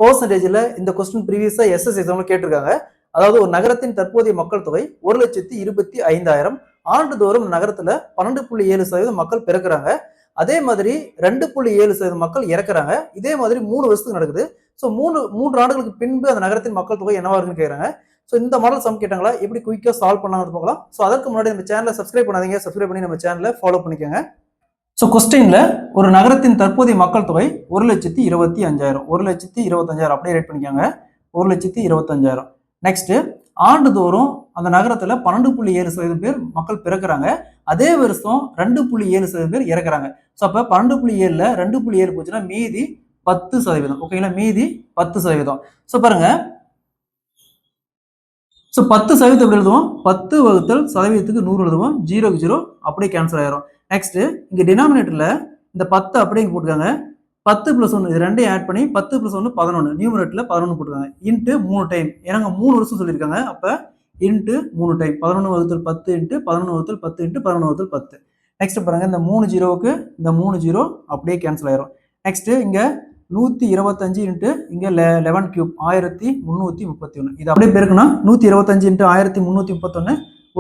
பெர்சன்டேஜ்ல இந்த question ப்ரீவியஸா SS எக்ஸாம்ல கேட்டிருக்காங்க. அதாவது ஒரு நகரத்தின் தற்போதைய மக்கள் தொகை 1,25,500. ஆண்டுதோறும் நகரத்துல 12.7% மக்கள் பிறக்கிறாங்க. அதே மாதிரி 2.7% மக்கள் இறக்குறாங்க. இதே மாதிரி 3 வருஷத்துக்கு நடக்குது. ஸோ 3 ஆண்டுகளுக்கு பின்பு அந்த நகரத்தின் மக்கள் தொகை என்னவா இருக்குன்னு கேட்குறாங்க. ஸோ இந்த மாடல் சம் கேட்டாங்களா, எப்படி குயிக்கா சால்வ் பண்ணாங்கன்னு பார்க்கலாம். ஸோ அதற்கு முன்னாடி நம்ம சேனலை சப்ஸ்கிரைப் பண்ணாதீங்க, சப்ஸ்கிரைப் பண்ணி நம்ம சேனலை ஃபாலோ பண்ணிக்கோங்க. ஸோ கொஸ்டின்ல ஒரு நகரத்தின் தற்போதைய மக்கள் தொகை 1,25,000. 1,25,000 அப்படியே ரேட் பண்ணிக்கோங்க. 1,25,000. நெக்ஸ்ட் ஆண்டுதோறும் அந்த நகரத்துல 12.7% பேர் மக்கள் பிறக்கிறாங்க. அதே வருஷம் 2.7% பேர் இறக்குறாங்க. ஸோ அப்ப 12.7ல 2.7 போச்சுன்னா மீதி 10%. ஓகேங்களா, மீதி 10%. ஸோ பாருங்க, ஸோ 10% எப்படி எழுதுவோம், 10 வகுத்தல் சதவீதத்துக்கு 100 எழுதுவோம். 0க்கு 0 அப்படியே கேன்சல் ஆயிரும். நெக்ஸ்ட் இங்க டினாமினேட்டர்ல இந்த 10 அப்படியே போட்டுக்காங்க. 10 + 1 இது ரெண்டையும் ஆட் பண்ணி 10 + 1 11. நியூமரேட்டர்ல 11 போட்டுருக்காங்க. Into 3 time. ஏன்னா 3 வருஷம் சொல்லியிருக்காங்க. அப்ப இன்ட்டு 3 டைம். 11 வகுத்தல் 10 இன்ட்டு 11 வகுத்தல் 10 இன்ட்டு 11 வகுத்தல் 10. நெக்ஸ்ட் பாருங்க, இந்த 3 0க்கு இந்த 3 0 அப்படியே கேன்சல் ஆயிரும். நெக்ஸ்ட் இங்க 125 இன்ட்டு இங்க 11 கியூப் 1331. இது அப்படியே பெருக்குனா 125 இன்ட்டு 1331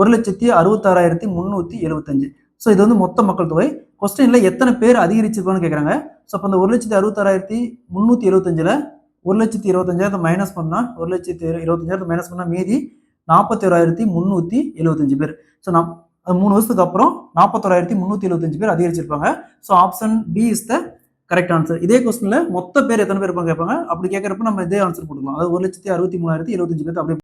1,66,375. ஸோ இது வந்து மொத்த மக்கள் தொகை. கொஸ்டின்ல எத்தனை பேர் அதிகரிச்சிருப்பான்னு கேட்குறாங்க. ஸோ அப்போ அந்த 1,66,375ல 1,25,000 மைனஸ் பண்ணா 1,25,000 மைனஸ் பண்ணா மீதி 41,375 பேர். ஸோ 3 வருஷத்துக்கு அப்புறம் 41,375 பேர் அதிகரிச்சிருப்பாங்க. So option B is the correct answer. இதே கொஸ்டின்ல மொத்த பேர் எத்தனை பேர் இருப்பாங்க கேட்பாங்க. அப்படி கேட்கறப்ப நம்ம இதே ஆன்சர் போட்டுக்கலாம். அதாவது 1,63,025 பேர் அப்படியே